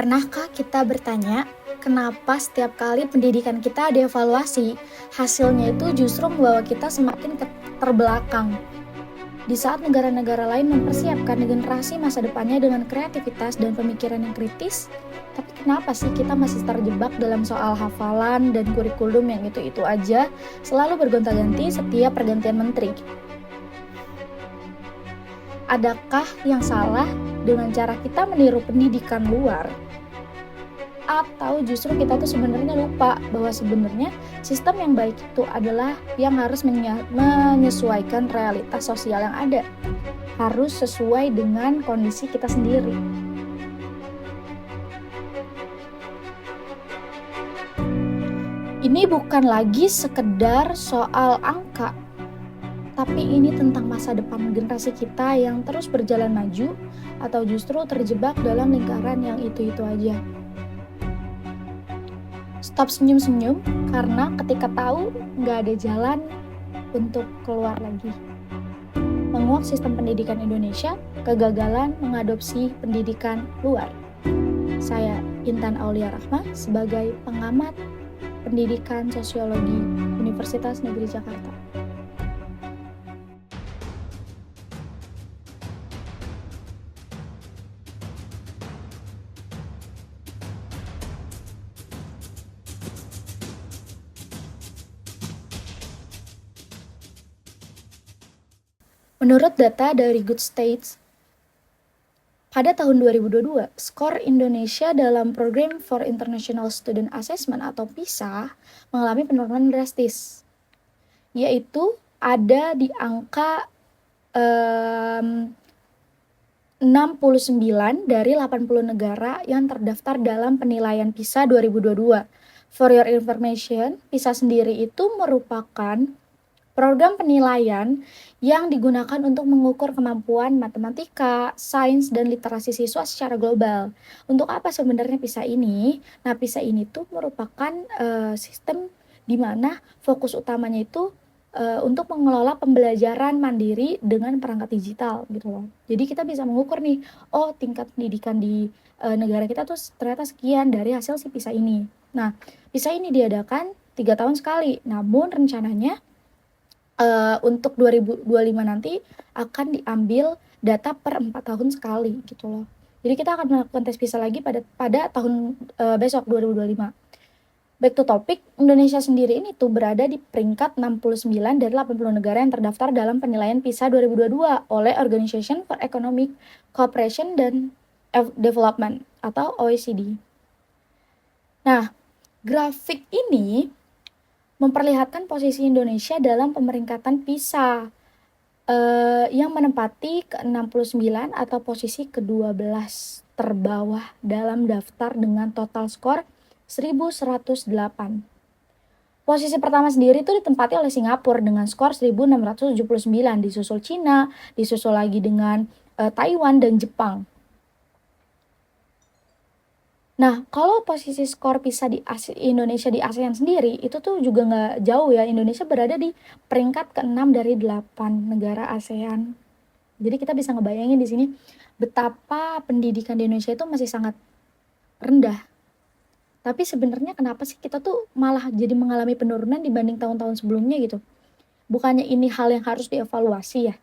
Pernahkah kita bertanya, kenapa setiap kali pendidikan kita dievaluasi, hasilnya itu justru membawa kita semakin terbelakang? Di saat negara-negara lain mempersiapkan generasi masa depannya dengan kreativitas dan pemikiran yang kritis, tapi kenapa sih kita masih terjebak dalam soal hafalan dan kurikulum yang itu-itu aja, selalu bergonta-ganti setiap pergantian menteri? Adakah yang salah dengan cara kita meniru pendidikan luar? Atau justru kita tuh sebenarnya lupa bahwa sebenarnya sistem yang baik itu adalah yang harus menyesuaikan realitas sosial yang ada, harus sesuai dengan kondisi kita sendiri. Ini bukan lagi sekedar soal angka, tapi ini tentang masa depan generasi kita yang terus berjalan maju atau justru terjebak dalam lingkaran yang itu-itu aja. Stop senyum-senyum, karena ketika tahu nggak ada jalan untuk keluar lagi. Menguak sistem pendidikan Indonesia, kegagalan mengadopsi pendidikan luar. Saya Intan Aulia Rahma sebagai pengamat pendidikan sosiologi Universitas Negeri Jakarta. Menurut data dari Good States, pada tahun 2022, skor Indonesia dalam Program for International Student Assessment atau PISA mengalami penurunan drastis, yaitu ada di angka 69 dari 80 negara yang terdaftar dalam penilaian PISA 2022. For your information, PISA sendiri itu merupakan program penilaian yang digunakan untuk mengukur kemampuan matematika, sains, dan literasi siswa secara global. Untuk apa sebenarnya PISA ini? Nah, PISA ini tuh merupakan sistem di mana fokus utamanya itu untuk mengelola pembelajaran mandiri dengan perangkat digital gitu loh. Jadi kita bisa mengukur nih, oh tingkat pendidikan di negara kita tuh ternyata sekian dari hasil si PISA ini. Nah, PISA ini diadakan 3 tahun sekali, namun rencananya untuk 2025 nanti akan diambil data per 4 tahun sekali gitu loh. Jadi kita akan melakukan tes PISA lagi pada tahun besok 2025. Back to topic, Indonesia sendiri ini tuh berada di peringkat 69 dari 80 negara yang terdaftar dalam penilaian PISA 2022 oleh Organization for Economic Cooperation and Development atau OECD. Nah, grafik ini memperlihatkan posisi Indonesia dalam pemeringkatan PISA yang menempati ke-69 atau posisi ke-12 terbawah dalam daftar dengan total skor 1108. Posisi pertama sendiri itu ditempati oleh Singapura dengan skor 1679, disusul Cina, disusul lagi dengan Taiwan dan Jepang. Nah, kalau posisi skor PISA di Indonesia di ASEAN sendiri, itu tuh juga nggak jauh ya. Indonesia berada di peringkat ke-6 dari 8 negara ASEAN. Jadi kita bisa ngebayangin di sini betapa pendidikan di Indonesia itu masih sangat rendah. Tapi sebenarnya kenapa sih kita tuh malah jadi mengalami penurunan dibanding tahun-tahun sebelumnya gitu? Bukannya ini hal yang harus dievaluasi ya?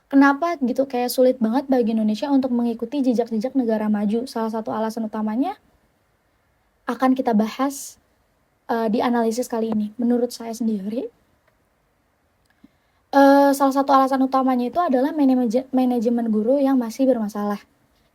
Kenapa gitu kayak sulit banget bagi Indonesia untuk mengikuti jejak-jejak negara maju? Salah satu alasan utamanya akan kita bahas di analisis kali ini. Menurut saya sendiri, salah satu alasan utamanya itu adalah manajemen guru yang masih bermasalah,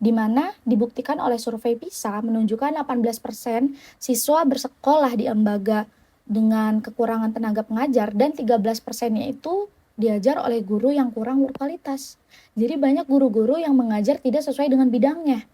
di mana dibuktikan oleh survei PISA menunjukkan 18% siswa bersekolah di lembaga dengan kekurangan tenaga pengajar dan 13%-nya itu diajar oleh guru yang kurang berkualitas. Jadi banyak guru-guru yang mengajar tidak sesuai dengan bidangnya.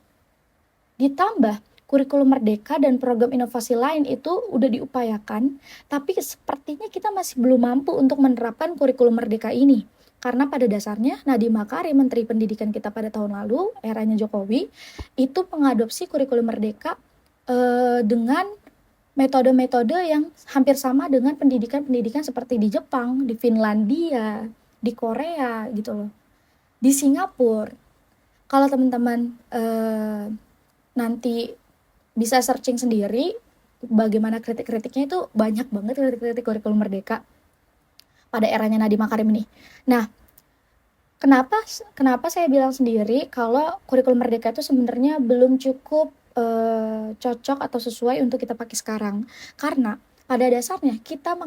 Ditambah kurikulum merdeka dan program inovasi lain itu udah diupayakan, tapi sepertinya kita masih belum mampu untuk menerapkan kurikulum merdeka ini. Karena pada dasarnya Nadiem Makarim, Menteri Pendidikan kita pada tahun lalu, eranya Jokowi, itu mengadopsi kurikulum merdeka dengan metode-metode yang hampir sama dengan pendidikan-pendidikan seperti di Jepang, di Finlandia, di Korea gitu loh, di Singapura. Kalau teman-teman nanti bisa searching sendiri bagaimana kritik-kritiknya, itu banyak banget kritik-kritik kurikulum merdeka pada eranya Nadiem Makarim ini. Nah, kenapa saya bilang sendiri kalau kurikulum merdeka itu sebenarnya belum cukup cocok atau sesuai untuk kita pakai sekarang? Karena pada dasarnya kita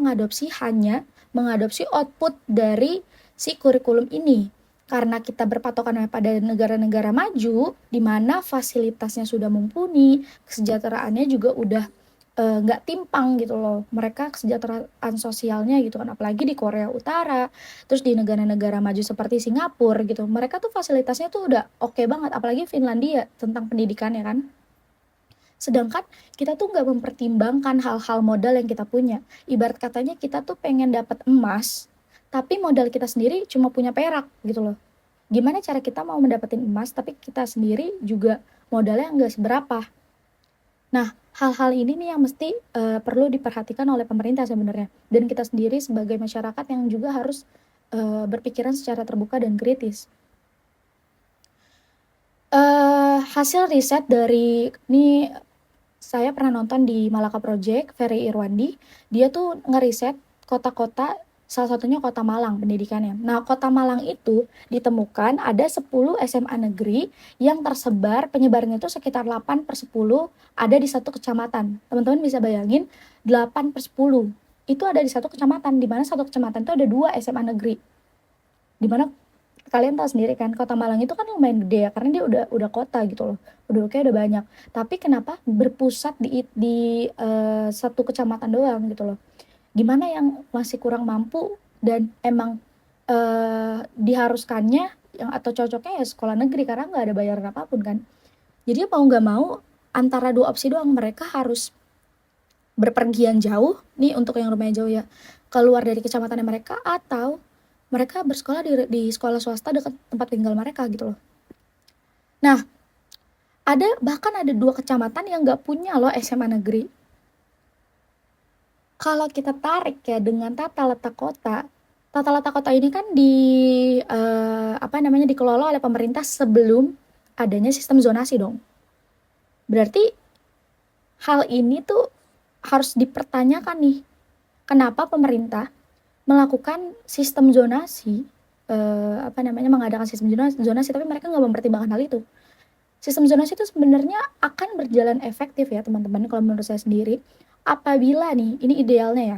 hanya mengadopsi output dari si kurikulum ini. Karena kita berpatokan pada negara-negara maju, di mana fasilitasnya sudah mumpuni, kesejahteraannya juga udah nggak timpang gitu loh. Mereka kesejahteraan sosialnya gitu kan, apalagi di Korea Utara, terus di negara-negara maju seperti Singapura gitu. Mereka tuh fasilitasnya tuh udah oke banget, apalagi Finlandia tentang pendidikannya kan. Sedangkan kita tuh nggak mempertimbangkan hal-hal modal yang kita punya. Ibarat katanya kita tuh pengen dapat emas, tapi modal kita sendiri cuma punya perak gitu loh. Gimana cara kita mau mendapatkan emas, tapi kita sendiri juga modalnya nggak seberapa. Nah, hal-hal ini nih yang mesti perlu diperhatikan oleh pemerintah sebenarnya, dan kita sendiri sebagai masyarakat yang juga harus berpikiran secara terbuka dan kritis. Hasil riset dari ini, saya pernah nonton di Malaka Project, Ferry Irwandi, dia tuh ngeriset kota-kota, salah satunya kota Malang pendidikannya. Nah, kota Malang itu ditemukan ada 10 SMA negeri yang tersebar, penyebarannya itu sekitar 8/10 ada di satu kecamatan. Teman-teman bisa bayangin 8/10 itu ada di satu kecamatan, di mana satu kecamatan itu ada 2 SMA negeri. Di mana kalian tahu sendiri kan, kota Malang itu kan lumayan gede ya, karena dia udah kota gitu loh, penduduknya udah banyak. Tapi kenapa berpusat di satu kecamatan doang gitu loh? Gimana yang masih kurang mampu dan emang diharuskannya yang atau cocoknya ya sekolah negeri, karena nggak ada bayaran apapun kan. Jadi mau nggak mau antara dua opsi doang, mereka harus berpergian jauh nih, untuk yang lumayan jauh ya, keluar dari kecamatannya mereka, atau mereka bersekolah di sekolah swasta dekat tempat tinggal mereka gitu loh. Nah, bahkan ada 2 kecamatan yang nggak punya loh SMA negeri. Kalau kita tarik ya dengan tata letak kota ini kan dikelola oleh pemerintah sebelum adanya sistem zonasi dong. Berarti hal ini tuh harus dipertanyakan nih, kenapa pemerintah melakukan sistem zonasi, mengadakan sistem zonasi, tapi mereka nggak mempertimbangkan hal itu. Sistem zonasi itu sebenarnya akan berjalan efektif ya teman-teman, kalau menurut saya sendiri, apabila nih, ini idealnya ya,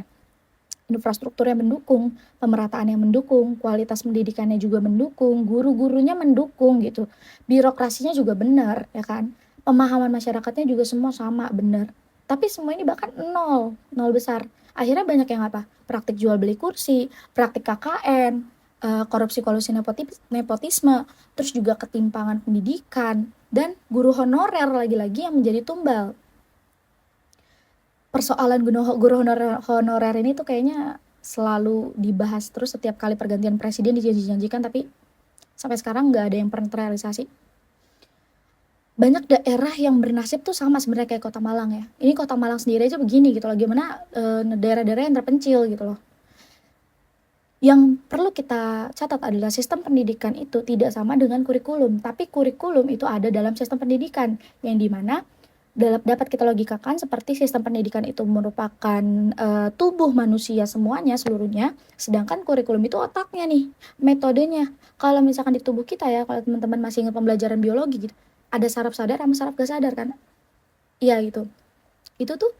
infrastruktur yang mendukung, pemerataan yang mendukung, kualitas pendidikannya juga mendukung, guru-gurunya mendukung gitu, birokrasinya juga benar ya kan, pemahaman masyarakatnya juga semua sama, benar. Tapi semua ini bahkan nol besar. Akhirnya banyak yang praktik jual beli kursi, praktik KKN, korupsi-kolusi nepotisme, terus juga ketimpangan pendidikan, dan guru honorer lagi-lagi yang menjadi tumbal. Persoalan guru honorer ini tuh kayaknya selalu dibahas terus setiap kali pergantian presiden, dijanji-janjikan, tapi sampai sekarang nggak ada yang pernah terrealisasi. Banyak daerah yang bernasib tuh sama sebenarnya kayak kota Malang ya. Ini kota Malang sendiri aja begini gitu loh, gimana daerah-daerah yang terpencil gitu loh. Yang perlu kita catat adalah sistem pendidikan itu tidak sama dengan kurikulum, tapi kurikulum itu ada dalam sistem pendidikan, yang dimana dapat kita logikakan seperti sistem pendidikan itu merupakan tubuh manusia semuanya, seluruhnya, sedangkan kurikulum itu otaknya nih, metodenya. Kalau misalkan di tubuh kita ya, kalau teman-teman masih ingat pembelajaran biologi gitu, ada saraf sadar sama saraf gak sadar kan? Iya gitu. Itu tuh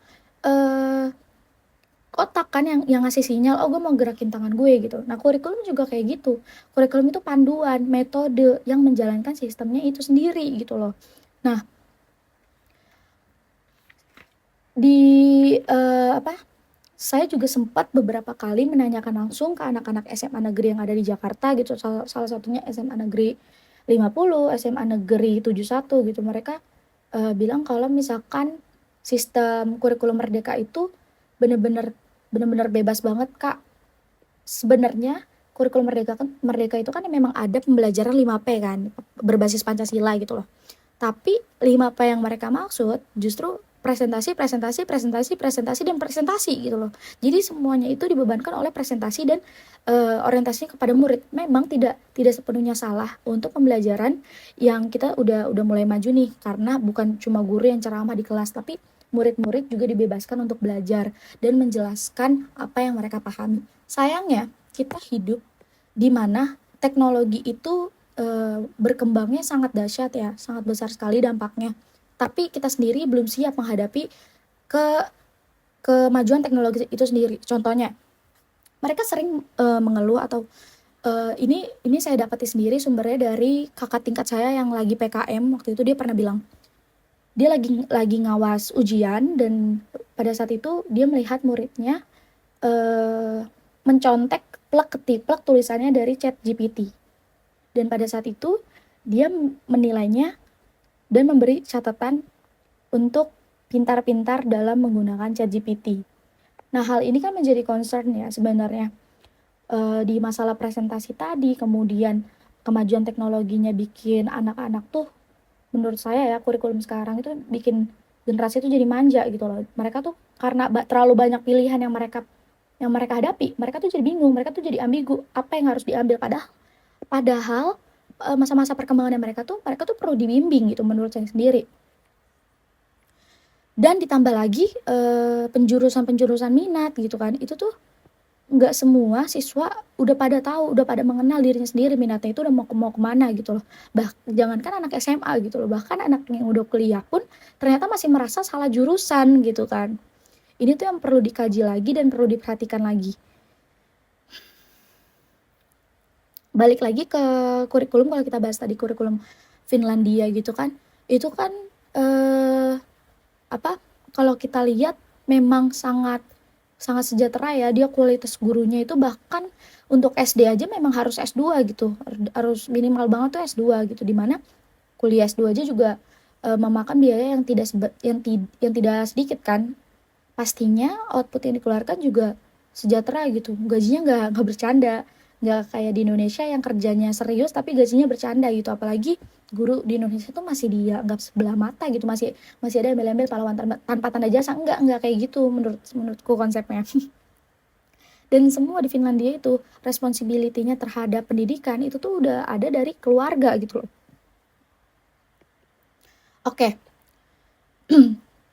otak kan yang ngasih sinyal, oh gue mau gerakin tangan gue gitu. Nah, kurikulum juga kayak gitu. Kurikulum itu panduan, metode yang menjalankan sistemnya itu sendiri gitu loh. Nah, saya juga sempat beberapa kali menanyakan langsung ke anak-anak SMA negeri yang ada di Jakarta gitu, salah satunya SMA negeri 50, SMA negeri 71 gitu. Mereka bilang kalau misalkan sistem kurikulum merdeka itu bener-bener bebas banget, Kak. Sebenarnya kurikulum merdeka itu kan memang ada pembelajaran 5P kan, berbasis Pancasila gitu loh. Tapi 5P yang mereka maksud justru presentasi, presentasi, presentasi, presentasi, dan presentasi gitu loh. Jadi semuanya itu dibebankan oleh presentasi dan orientasinya kepada murid. Memang tidak sepenuhnya salah untuk pembelajaran yang kita udah mulai maju nih, karena bukan cuma guru yang ceramah di kelas, tapi murid-murid juga dibebaskan untuk belajar dan menjelaskan apa yang mereka pahami. Sayangnya kita hidup di mana teknologi itu berkembangnya sangat dahsyat ya, sangat besar sekali dampaknya. Tapi kita sendiri belum siap menghadapi kemajuan teknologi itu sendiri. Contohnya, mereka sering mengeluh atau ini saya dapati sendiri sumbernya dari kakak tingkat saya yang lagi PKM. Waktu itu dia pernah bilang, dia lagi ngawas ujian, dan pada saat itu dia melihat muridnya mencontek plek tulisannya dari ChatGPT. Dan pada saat itu dia menilainya dan memberi catatan untuk pintar-pintar dalam menggunakan ChatGPT. Nah, hal ini kan menjadi concern ya sebenarnya di masalah presentasi tadi. Kemudian kemajuan teknologinya bikin anak-anak tuh, menurut saya ya, kurikulum sekarang itu bikin generasi itu jadi manja gitu loh. Mereka tuh karena terlalu banyak pilihan yang mereka hadapi, mereka tuh jadi bingung, mereka tuh jadi ambigu, apa yang harus diambil. Padahal masa-masa perkembangan mereka tuh perlu dibimbing gitu menurut saya sendiri. Dan ditambah lagi penjurusan minat gitu kan, itu tuh nggak semua siswa udah pada tahu, udah pada mengenal dirinya sendiri, minatnya itu udah mau kemana gitu loh. Jangankan anak SMA gitu loh, bahkan anak yang udah kuliah pun ternyata masih merasa salah jurusan gitu kan. Ini tuh yang perlu dikaji lagi dan perlu diperhatikan lagi. Balik lagi ke kurikulum, kalau kita bahas tadi kurikulum Finlandia gitu kan, itu kan kalau kita lihat memang sangat sejahtera ya, dia kualitas gurunya itu bahkan untuk SD aja memang harus S2 gitu, harus minimal banget tuh S2 gitu, dimana kuliah S2 aja juga memakan biaya yang tidak sedikit kan. Pastinya output yang dikeluarkan juga sejahtera gitu, gajinya nggak bercanda, nggak kayak di Indonesia yang kerjanya serius tapi gajinya bercanda gitu. Apalagi guru di Indonesia tuh masih dianggap sebelah mata gitu, masih ada embel-embel pahlawan tanpa tanda jasa. Enggak kayak gitu menurutku konsepnya. Dan semua di Finlandia itu responsibility-nya terhadap pendidikan itu tuh udah ada dari keluarga gitu loh. Oke.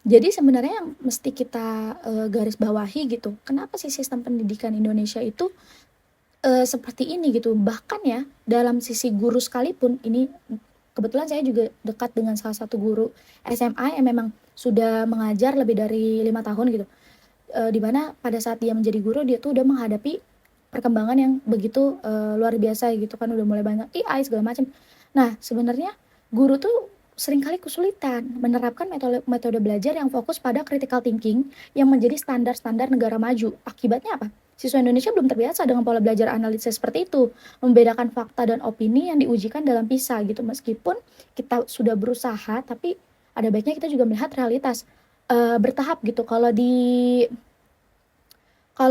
Jadi sebenarnya yang mesti kita garis bawahi gitu, kenapa sih sistem pendidikan Indonesia itu seperti ini gitu. Bahkan ya dalam sisi guru sekalipun, ini kebetulan saya juga dekat dengan salah satu guru SMA yang memang sudah mengajar lebih dari 5 tahun gitu, dimana pada saat dia menjadi guru, dia tuh udah menghadapi perkembangan yang begitu luar biasa gitu kan, udah mulai banyak AI segala macam. Nah sebenarnya guru tuh seringkali kesulitan menerapkan metode belajar yang fokus pada critical thinking yang menjadi standar negara maju. Akibatnya apa? Siswa Indonesia belum terbiasa dengan pola belajar analisis seperti itu, membedakan fakta dan opini yang diujikan dalam PISA gitu. Meskipun kita sudah berusaha, tapi ada baiknya kita juga melihat realitas bertahap gitu. Kalau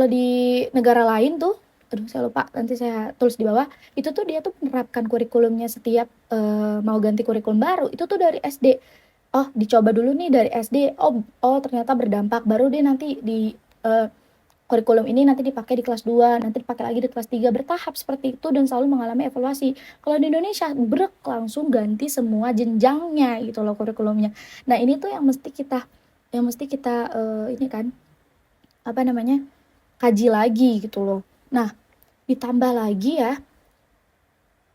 di negara lain tuh, aduh saya lupa, nanti saya tulis di bawah, itu tuh dia tuh menerapkan kurikulumnya setiap mau ganti kurikulum baru, itu tuh dari SD. Oh, dicoba dulu nih dari SD, oh ternyata berdampak, baru dia nanti di kurikulum ini nanti dipakai di kelas 2, nanti dipakai lagi di kelas 3, bertahap seperti itu dan selalu mengalami evaluasi. Kalau di Indonesia brek langsung ganti semua jenjangnya gitu loh kurikulumnya. Nah, ini tuh yang mesti kita ini kan kaji lagi gitu loh. Nah, ditambah lagi ya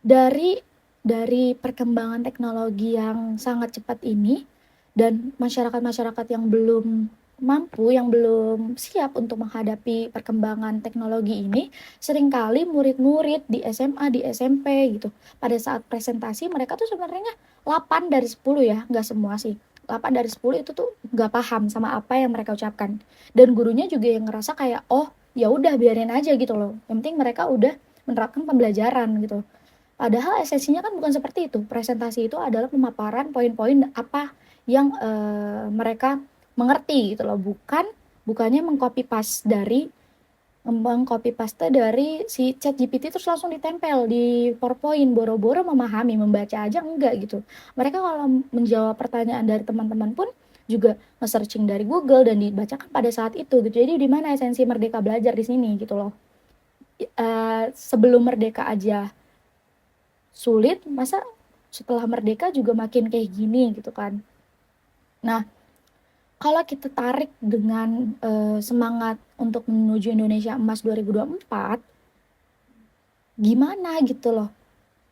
dari perkembangan teknologi yang sangat cepat ini dan masyarakat yang belum mampu, yang belum siap untuk menghadapi perkembangan teknologi ini, seringkali murid-murid di SMA, di SMP gitu, pada saat presentasi mereka tuh sebenarnya 8 dari 10 ya, nggak semua sih. 8 dari 10 itu tuh nggak paham sama apa yang mereka ucapkan. Dan gurunya juga yang ngerasa kayak, oh ya udah biarin aja gitu loh. Yang penting mereka udah menerapkan pembelajaran gitu. Padahal esensinya kan bukan seperti itu. Presentasi itu adalah pemaparan poin-poin apa yang mereka mengerti gitu loh, bukannya mengcopy paste dari si ChatGPT terus langsung ditempel di PowerPoint, boro-boro memahami, membaca aja enggak gitu. Mereka kalau menjawab pertanyaan dari teman-teman pun juga nge-searching dari Google dan dibacakan pada saat itu gitu. Jadi di mana esensi merdeka belajar di sini gitu loh. Sebelum merdeka aja sulit, masa setelah merdeka juga makin kayak gini gitu kan. Nah, kalau kita tarik dengan semangat untuk menuju Indonesia Emas 2024, gimana gitu loh.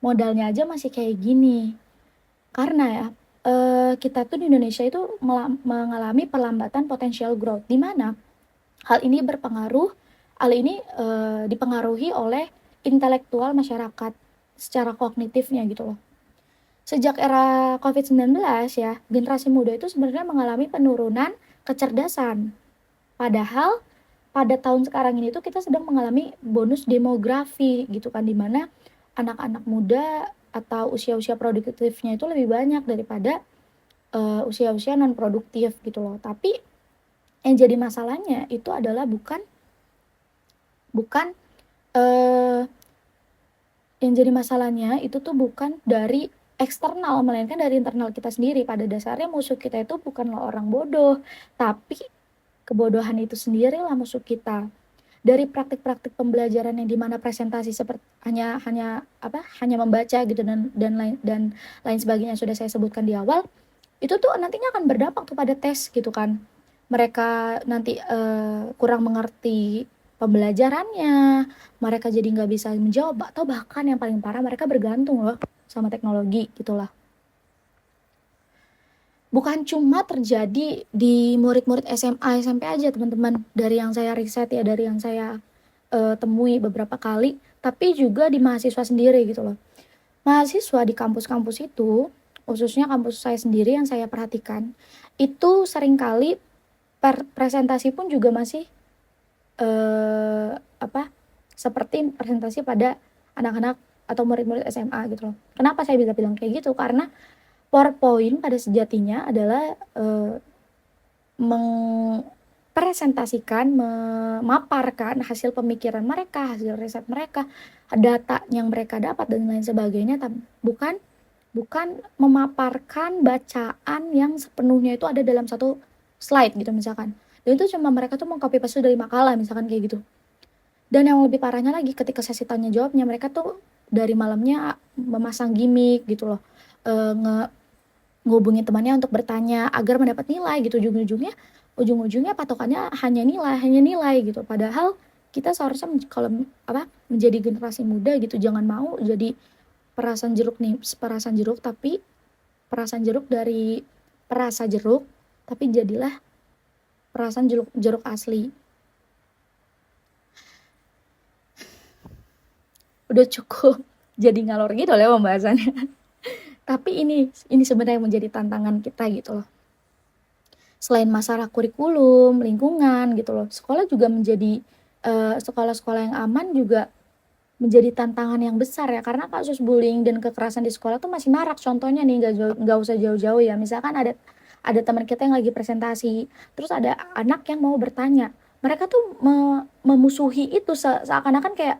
Modalnya aja masih kayak gini. Karena ya, kita tuh di Indonesia itu mengalami perlambatan potential growth, di mana hal ini dipengaruhi oleh intelektual masyarakat secara kognitifnya gitu loh. Sejak era COVID-19 ya, generasi muda itu sebenarnya mengalami penurunan kecerdasan. Padahal pada tahun sekarang ini tuh kita sedang mengalami bonus demografi gitu kan, dimana anak-anak muda atau usia-usia produktifnya itu lebih banyak daripada usia-usia non produktif gitu loh. Tapi yang jadi masalahnya itu adalah bukan yang jadi masalahnya itu tuh bukan dari eksternal, melainkan dari internal kita sendiri. Pada dasarnya musuh kita itu bukanlah orang bodoh, tapi kebodohan itu sendirilah musuh kita. Dari praktik-praktik pembelajaran yang dimana presentasi seperti hanya membaca gitu dan lain sebagainya yang sudah saya sebutkan di awal, itu tuh nantinya akan berdampak kepada tes gitu kan. Mereka nanti kurang mengerti pembelajarannya, mereka jadi nggak bisa menjawab, atau bahkan yang paling parah mereka bergantung loh sama teknologi gitulah. Bukan cuma terjadi di murid-murid SMA, SMP aja teman-teman, dari yang saya riset ya, dari yang saya temui beberapa kali, tapi juga di mahasiswa sendiri gitu loh. Mahasiswa di kampus-kampus itu, khususnya kampus saya sendiri yang saya perhatikan, itu seringkali presentasi pun juga masih seperti presentasi pada anak-anak atau murid-murid SMA gitu loh. Kenapa saya bisa bilang kayak gitu? Karena PowerPoint pada sejatinya adalah mempresentasikan, memaparkan hasil pemikiran mereka, hasil riset mereka, data yang mereka dapat dan lain sebagainya, bukan memaparkan bacaan yang sepenuhnya itu ada dalam satu slide gitu misalkan. Dan itu cuma mereka tuh mengcopy paste dari makalah misalkan kayak gitu. Dan yang lebih parahnya lagi, ketika sesi tanya jawabnya, mereka tuh dari malamnya memasang gimmick gitu loh, ngehubungin temannya untuk bertanya agar mendapat nilai gitu. Ujung-ujungnya patokannya hanya nilai gitu. Padahal kita seharusnya kalau menjadi generasi muda gitu, jangan mau jadi perasan jeruk tapi perasan jeruk dari perasa jeruk, tapi jadilah perasan jeruk asli. Udah cukup jadi ngalor gitu ya pembahasannya. Tapi ini sebenarnya yang menjadi tantangan kita gitu loh. Selain masalah kurikulum, lingkungan gitu loh, sekolah juga menjadi sekolah-sekolah yang aman juga menjadi tantangan yang besar ya, karena kasus bullying dan kekerasan di sekolah tuh masih marak. Contohnya nih, nggak usah jauh-jauh ya, misalkan ada teman kita yang lagi presentasi, terus ada anak yang mau bertanya, mereka tuh memusuhi itu seakan-akan kayak,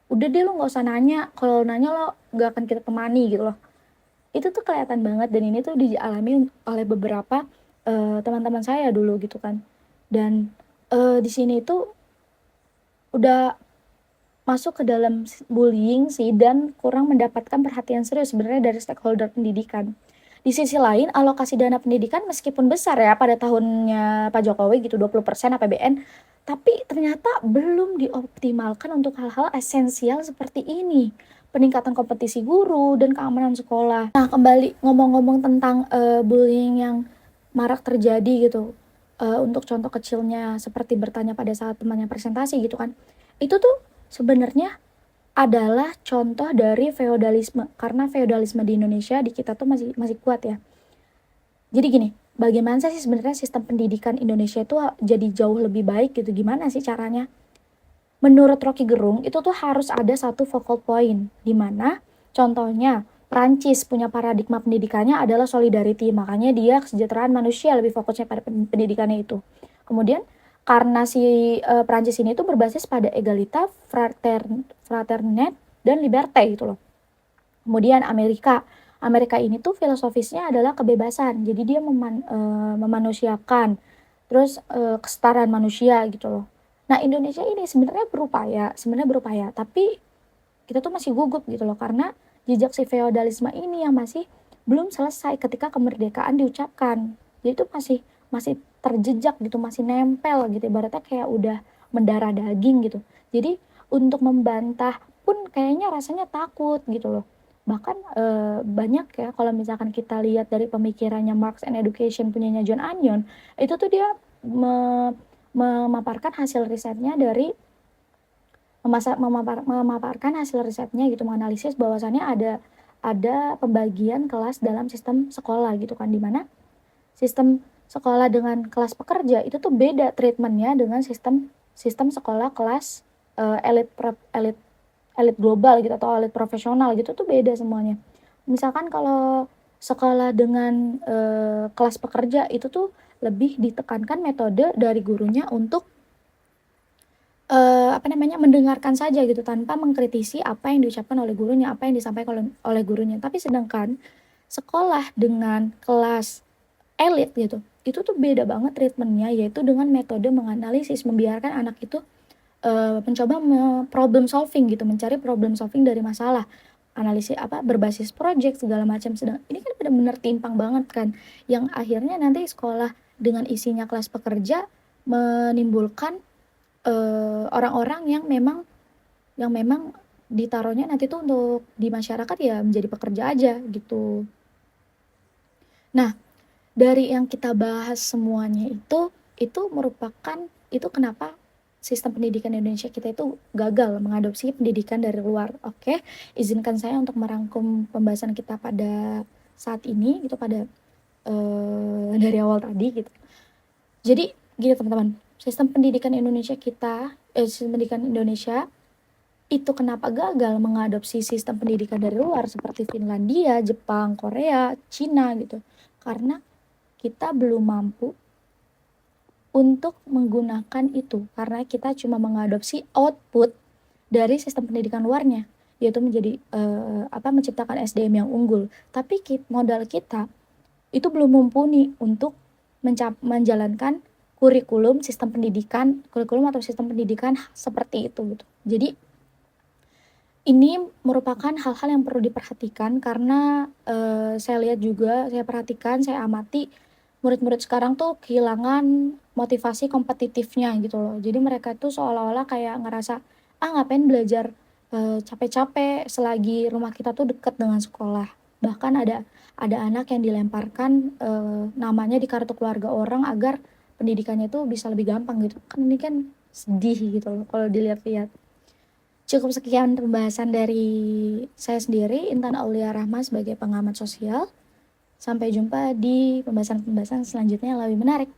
udah deh lo nggak usah nanya, kalau nanya lo nggak akan kita temani gitu loh. Itu tuh kelihatan banget, dan ini tuh dialami oleh beberapa teman-teman saya dulu gitu kan. Dan di sini tuh udah masuk ke dalam bullying sih, dan kurang mendapatkan perhatian serius sebenarnya dari stakeholder pendidikan. Di sisi lain, alokasi dana pendidikan meskipun besar ya pada tahunnya Pak Jokowi gitu, 20% APBN, tapi ternyata belum dioptimalkan untuk hal-hal esensial seperti ini. Peningkatan kompetisi guru dan keamanan sekolah. Nah, kembali ngomong-ngomong tentang bullying yang marak terjadi gitu. Untuk contoh kecilnya seperti bertanya pada saat temannya presentasi gitu kan. Itu tuh sebenarnya adalah contoh dari feodalisme, karena feodalisme di Indonesia di kita tuh masih kuat ya. Jadi gini, bagaimana sih sebenarnya sistem pendidikan Indonesia itu jadi jauh lebih baik gitu? Gimana sih caranya? Menurut Rocky Gerung itu tuh harus ada satu focal point, di mana contohnya Prancis punya paradigma pendidikannya adalah solidarity, makanya dia kesejahteraan manusia lebih fokusnya pada pendidikannya itu. Kemudian karena si Prancis ini tuh berbasis pada egalita, fraternité dan liberté gitu loh. Kemudian Amerika Amerika ini tuh filosofisnya adalah kebebasan. Jadi dia memanusiakan, terus kesetaraan manusia gitu loh. Nah, Indonesia ini sebenarnya berupaya, tapi kita tuh masih gugup gitu loh karena jejak si feodalisme ini yang masih belum selesai ketika kemerdekaan diucapkan. Jadi itu masih masih terjejak gitu, masih nempel gitu. Ibaratnya kayak udah mendarah daging gitu. Jadi untuk membantah pun kayaknya rasanya takut gitu loh. Bahkan banyak ya kalau misalkan kita lihat dari pemikirannya Marx and Education punyanya John Onion, itu tuh dia memaparkan hasil risetnya dari memaparkan hasil risetnya gitu, menganalisis bahwasannya ada pembagian kelas dalam sistem sekolah gitu kan, dimana sistem sekolah dengan kelas pekerja itu tuh beda treatmentnya dengan sistem sistem sekolah kelas elit elit global gitu atau elit profesional gitu tuh beda semuanya. Misalkan kalau sekolah dengan kelas pekerja itu tuh lebih ditekankan metode dari gurunya untuk mendengarkan saja gitu tanpa mengkritisi apa yang diucapkan oleh gurunya, apa yang disampaikan oleh gurunya. Tapi sedangkan sekolah dengan kelas elit gitu, itu tuh beda banget treatmentnya, yaitu dengan metode menganalisis, membiarkan anak itu mencoba problem solving gitu, mencari problem solving dari masalah, analisis berbasis project segala macam. Sedang ini kan benar-benar timpang banget kan, yang akhirnya nanti sekolah dengan isinya kelas pekerja menimbulkan orang-orang yang memang ditaruhnya nanti tuh untuk di masyarakat ya menjadi pekerja aja gitu. Nah, dari yang kita bahas semuanya itu merupakan itu kenapa sistem pendidikan Indonesia kita itu gagal mengadopsi pendidikan dari luar. Oke, izinkan saya untuk merangkum pembahasan kita pada saat ini gitu, pada dari awal tadi gitu. Jadi gini teman-teman, sistem pendidikan Indonesia itu kenapa gagal mengadopsi sistem pendidikan dari luar seperti Finlandia, Jepang, Korea, Cina gitu. Karena kita belum mampu untuk menggunakan itu, karena kita cuma mengadopsi output dari sistem pendidikan luarnya, yaitu menciptakan SDM yang unggul. Tapi modal kita itu belum mumpuni untuk menjalankan kurikulum atau sistem pendidikan seperti itu gitu. Jadi ini merupakan hal-hal yang perlu diperhatikan karena saya perhatikan, saya amati murid-murid sekarang tuh kehilangan motivasi kompetitifnya gitu loh. Jadi mereka tuh seolah-olah kayak ngerasa ngapain belajar capek-capek selagi rumah kita tuh deket dengan sekolah. Bahkan ada anak yang dilemparkan namanya di kartu keluarga orang agar pendidikannya tuh bisa lebih gampang gitu. Kan ini kan sedih gitu loh kalau dilihat-lihat. Cukup sekian pembahasan dari saya sendiri, Intan Aulia Rahma sebagai pengamat sosial. Sampai jumpa di pembahasan-pembahasan selanjutnya yang lebih menarik.